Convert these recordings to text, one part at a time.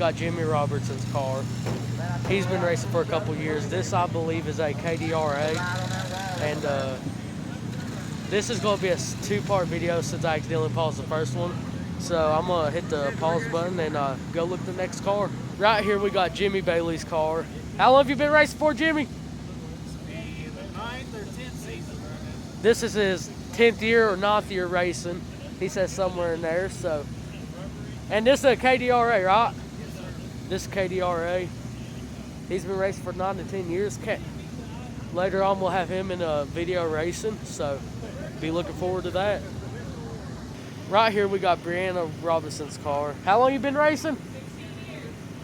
got Jimmy Robertson's car. He's been racing for a couple years. This, I believe, is a KDRA. And this is going to be a two-part video since I accidentally paused the first one. So I'm going to hit the pause button and go look at the next car. Right here we got Jimmy Bailey's car. How long have you been racing for, Jimmy? The 9th or 10th season. This is his 10th year or 9th year racing. He says somewhere in there. So, and this is a KDRA, right? Yes, sir. This is KDRA. He's been racing for 9 to 10 years. Later on, we'll have him in a video racing, so be looking forward to that. Right here, we got Brianna Robinson's car. How long you been racing?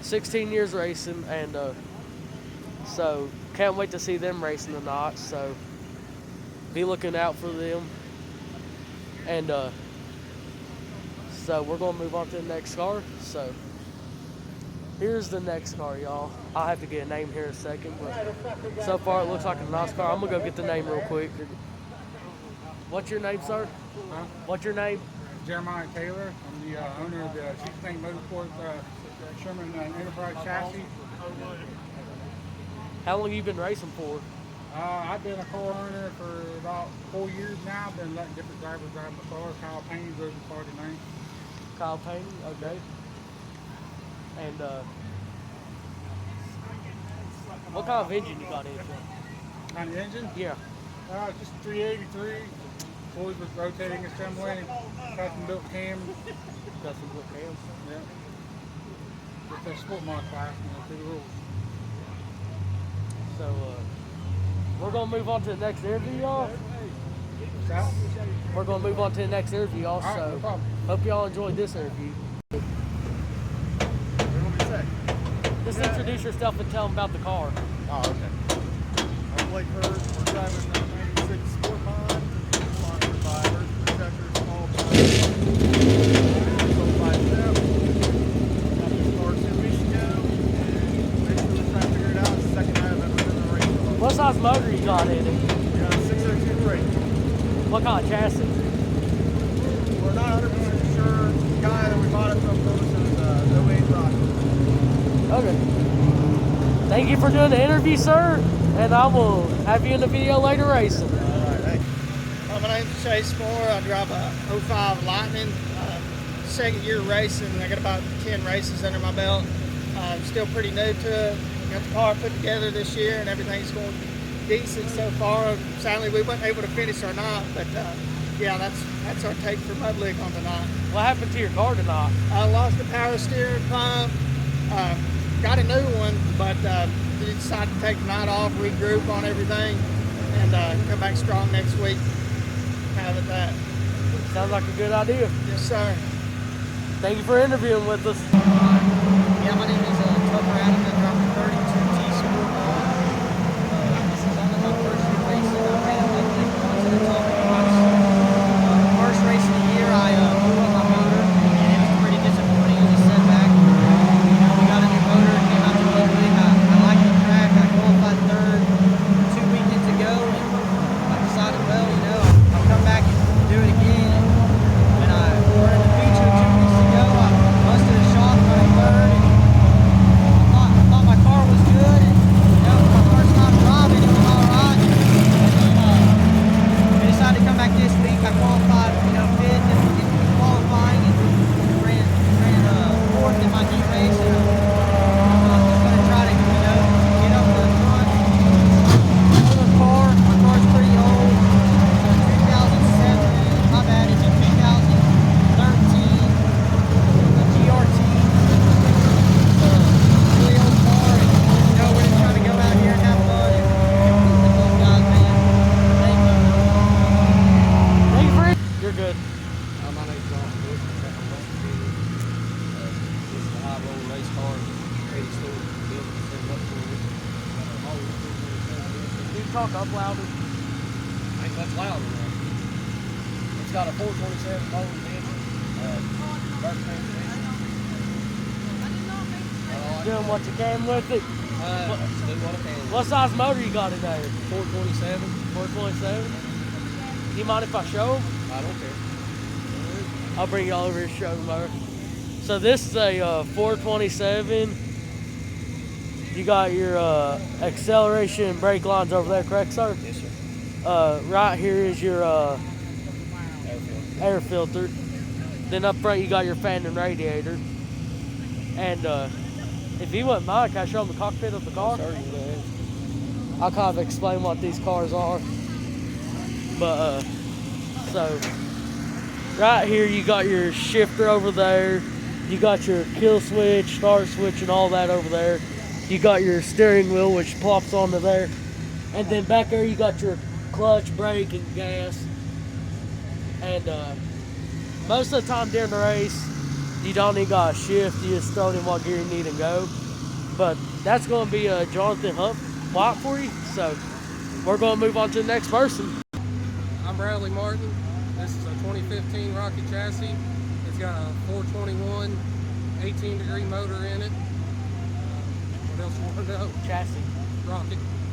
16 years racing, and so can't wait to see them racing tonight. So be looking out for them. And so we're gonna move on to the next car. So here's the next car, y'all. I'll have to get a name here in a second, but so far it looks like a nice car. I'm gonna go get the name real quick. What's your name, sir? Huh? What's your name? Jeremiah Taylor. I'm the owner of the Chief Thing Motorsport Sherman Enterprise chassis. How long you been racing for? I've been a car owner for about 4 years now. I've been letting different drivers drive my car. Kyle Payne's over the car tonight. Kyle Payne, okay. And what kind of engine you got in it? On the engine? Yeah. Just 383. Always with rotating assembly, custom built cam. Custom built cams. Yeah. It's a sport mod class, through the rules. So we're gonna move on to the next interview, y'all. What's that? We're gonna move on to the next interview, y'all. All right, no So problem. hope y'all enjoyed this interview. What do you want me to say? Just introduce yourself and tell them about the car. Oh, okay. I'm Blake Hurd. We're driving a 96 Sport Mod, sponsored by Hurd Protector Small Tires. Sold by them. Got this car 2 weeks ago, and basically we're trying to figure it out. It's the second time I've ever been in a race car. What size motor you got in it? We got a 602 brake. What kind of chassis? We're not 100% sure. The guy that we bought it from told us it was no age rocket. Okay. Thank you for doing the interview, sir. And I will have you in the video later racing. Alright, thanks. My name's Chase Moore. I drive a 05 Lightning. Second year racing. I got about 10 races under my belt. Still pretty new to it. Got the car put together this year and everything's going decent so far. Sadly, we weren't able to finish our night, but yeah, that's our take for Mud League on tonight. What happened to your car tonight? I lost the power steering pump. Got a new one, but we decided to take the night off, regroup on everything, and come back strong next week. Have it that. Sounds like a good idea. Yes, sir. Thank you for interviewing with us. Yeah, my name is Tucker Adams. I drive the 32T Sport Mod. This is only my first year racing. I ran Mud League once at a time twice. First race of the year, I blew up my motor, and it was pretty disappointing. It was a setback. We got a new motor, came out to Mud League. I liked the track. I qualified third 2 weekends ago, and I decided, well, I'll come back and do it again. When I were in the feature 2 weeks ago, I busted a shock running third, and I thought my car was good, and my first time driving, it was all right. And we decided to come back this week. I qualified, fifth in qualifying, and ran fourth in my heat race. And I'm just going to try to, get up to the front. Older car, my car's pretty old. It's a 2007, my bad, it's a 2013 GRT. It's a really old car, and we're just trying to go out here and have fun and compete with those guys, man. Thank you. Thank you for it. You're good. My name's John Bush. This is a high roll race car. 80 stores built and set up for it. Can you talk up louder? Ain't much louder than it's got a 427 motor engine, dirt transmission. Doing what you can with it. Do what I can. What size motor you got in there? 427. 427? You mind if I show 'em? I don't care. I'll bring y'all over here to show the motor. So this is a 427. You got your acceleration and brake lines over there, correct, sir? Yes, sir. Right here is your air filter. Then up front you got your fan and radiator. And if you wouldn't mind, can I show them the cockpit of the car? Sorry, you go ahead. I'll kind of explain what these cars are. But so right here you got your shifter over there. You got your kill switch, start switch, and all that over there. You got your steering wheel, which plops onto there. And then back there you got your clutch, brake, and gas. And most of the time during the race, you don't even got to shift. You just throw it in what gear you need and go. But that's going to be Jonathan White for you. So we're going to move on to the next person. I'm Bradley Martin. This is a 2015 Rocket chassis. It's got a 421 18-degree motor in it. What else you want to know? Chassis.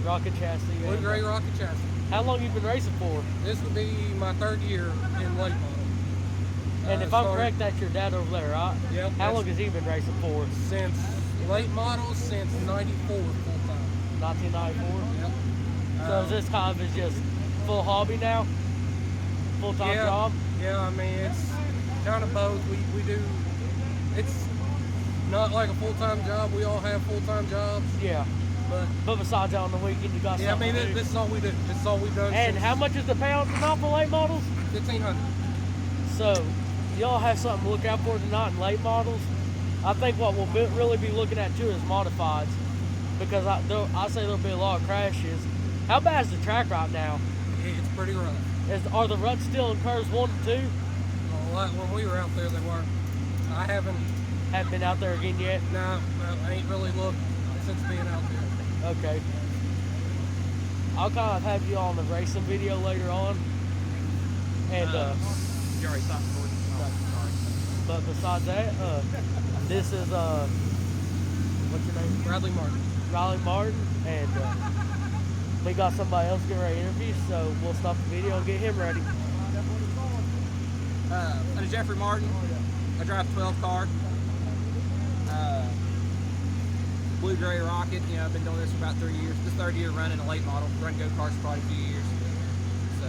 Rocket chassis. Blue gray rocket chassis. How long you been racing for? This would be my 3rd year in late model. And if I'm correct, that's your dad over there, right? Yep. How long has he been racing for? Since late model, since 94 full time. 1994? Yep. So is this kind of his just full hobby now? Full-time Yeah. job? Yeah, I mean, it's kind of both. We do, it's not like a full-time job. We all have full-time jobs. Yeah. But besides that, on the weekend, you got yeah, I something mean, to do. this is all we do. This is all we've done. And since how much is the pound now for late models? 1500. So y'all have something to look out for tonight in late models. I think what we'll really be looking at too is modifieds, because I say there'll be a lot of crashes. How bad is the track right now? It's pretty rough. Are the ruts still in curves 1 and 2? Well, when we were out there, they weren't. I haven't Been out there again yet? I ain't really looked since being out there. Okay. I'll kind of have you on the racing video later on. And You already stopped recording. Oh, sorry. but besides that, this is what's your name? Bradley Martin. Riley Martin, and we got somebody else getting ready to interview, so we'll stop the video and get him ready. I'm Jeffrey Martin. I drive 12 car. Blue Gray Rocket. You know, I've been doing this for about 3 years. This 3rd year running a late model. Run go-karts for quite a few years. So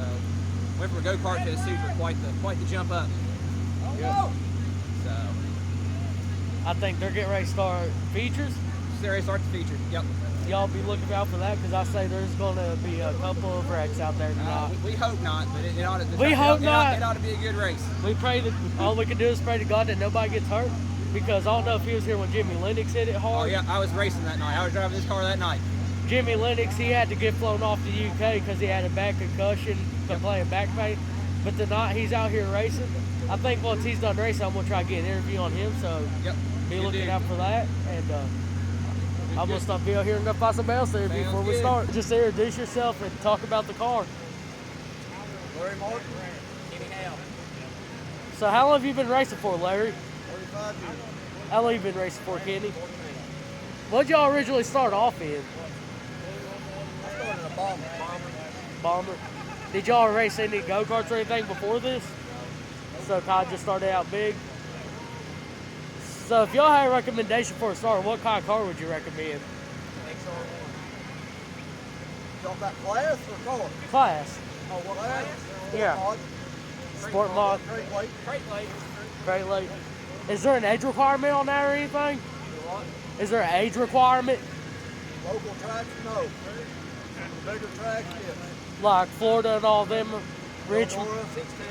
went from a go-kart to a super. Quite the jump up. Yep. So I think they're getting ready to start features. Series starts to feature. Yep. Y'all be looking out for that, because I say there's going to be a couple of wrecks out there tonight. We hope not, but it ought to. We hope not. It ought to be a good race. We pray that all we can do is pray to God that nobody gets hurt, because I don't know if he was here when Jimmy Lennox hit it hard. Oh yeah, I was racing that night. I was driving this car that night. Jimmy Lennox, he had to get flown off to the UK because he had a bad concussion from playing back pain. But tonight he's out here racing. I think once he's done racing, I'm gonna try to get an interview on him. So Yep. be Good looking deal. out for that. And I'm gonna stop video here and go find somebody else to interview Sounds before we good. start. Just introduce yourself and talk about the car. Larry Martin, Kenny Hale, So how long have you been racing for, Larry? 35 years. How long have you been racing for, Kenny? What'd y'all originally start off in? I started a bomber. Bomber. Did y'all race any go-karts or anything before this? So Todd just started out big. So if y'all had a recommendation for a starter, what kind of car would you recommend? Talk about class or car? Class. Oh, what class? Yeah. Mod. Sport mod. Great weight. Very late. Is there an age requirement on that or anything? Is there an age requirement? Local tracks, no. Bigger tracks, yes. Like Florida and all them? Richmond? Eldora, 16.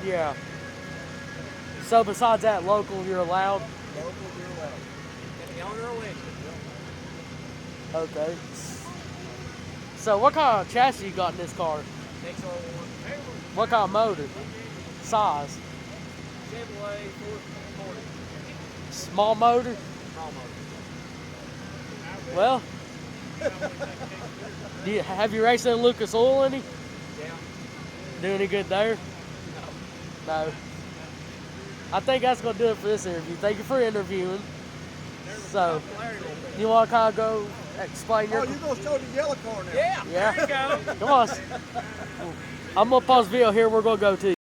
Yeah. So besides that, local, you're allowed? Local, you're allowed. Okay. So what kind of chassis you got in this car? What kind of motor? Size? Small motor? Well, have you raced in Lucas Oil any? Yeah. Do any good there? No. I think that's going to do it for this interview. Thank you for interviewing. So, you want to kind of go explain your... Oh, you're going to show the yellow car now? Yeah. Yeah? There you go. Come on. I'm going to pause the video here. We're going to go to you.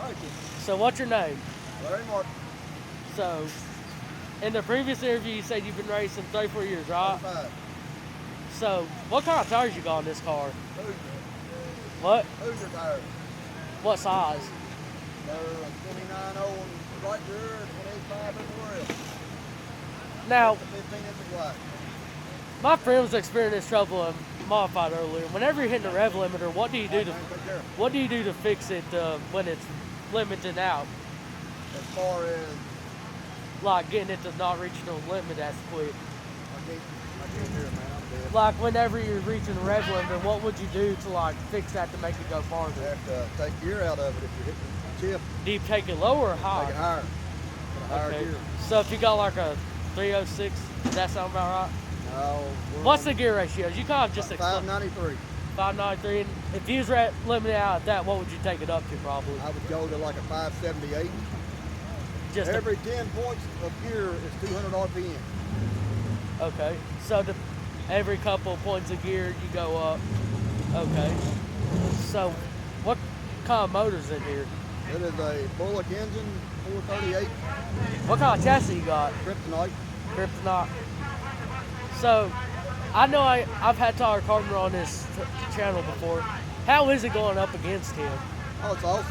All right, So, what's your name? Larry Martin. So, in the previous interview, you said you've been racing 34 years, right? 35. So, what kind of tires you got on this car? Hoosier. What? Hoosier tires. What size? They're 29 on the right rear and 25 everywhere else. Now, 15 inches wide. my friend was experiencing this trouble in modified earlier. Whenever you're hitting the rev limiter, what do you do to fix it when it's limited out? As far as Like getting it to not reach the limit as quick. I can't hear it, man. I'm dead. Like whenever you're reaching the rev limiter, what would you do to like fix that to make it go You farther? have to take gear out of it if you're hitting the chip. Do you take it lower or higher? Take it higher. Put a higher Okay. gear. So if you got like a 306, does that sound about right? No. What's the gear ratios? You kind of just explain. 593. 593. And if you was limited out at that, what would you take it up to probably? I would go to like a 578. Just Every 10 points of gear is 200 RPM. okay. So every couple of points of gear, you go up. Okay. So what kind of motor's in here? It is a Bullock engine, 438 What kind of chassis you got? Kryptonite. Kryptonite. So, I know I've had Tyler Carpenter on this channel before. How is it going up against him? Oh, it's awesome.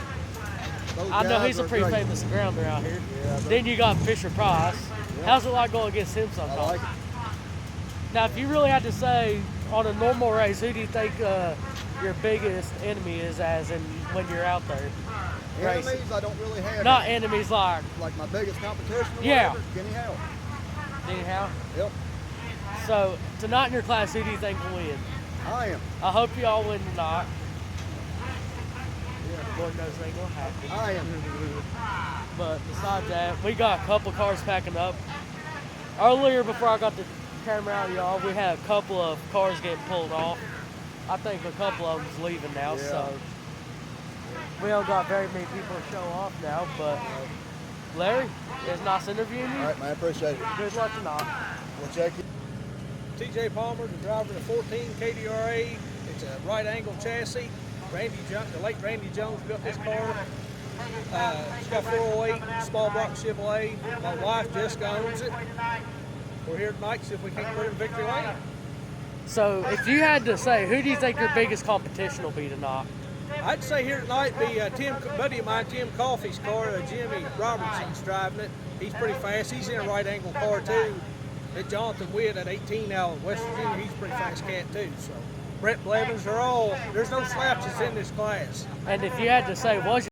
Those I know guys he's a are pretty great. famous grounder out here. Yeah, Then you got Fisher Price. Yeah. How's it like going against him I sometimes? like it. Now, if you really had to say on a normal race, who do you think your biggest enemy is as in when you're out there racing? Enemies, I don't really have. Not any. enemies like Like my biggest competition. Or Yeah. whatever, Kenny Howell. anyhow. Yep, So, tonight in your class, who do you think will win? I am. I hope you all win tonight. Lord knows it ain't gonna happen. I am. But besides that, we got a couple cars packing up. Earlier, before I got the camera out, y'all, we had a couple of cars getting pulled off. I think a couple of them's leaving now, Yeah. so we don't got very many people to show off now. But Larry, it's nice interviewing you. All right, man. Appreciate it. Good luck tonight. We'll check you. TJ Palmer, the driver of the 14 KDRA. It's a right angle chassis. The late Randy Jones built this car. It's got 408, small block Chevrolet. My wife Jessica owns it. We're here tonight to see if we can't put it in victory lane. So, if you had to say, who do you think your biggest competition will be tonight? I'd say here tonight be buddy of mine, Tim Coffey's car. Jimmy Robertson's driving it. He's pretty fast. He's in a right angle car too. That Jonathan Witt at 18 out of West Virginia, he's a pretty fast cat too. So Brett Blevins, there's no slouches in this class. And if you had to say, what's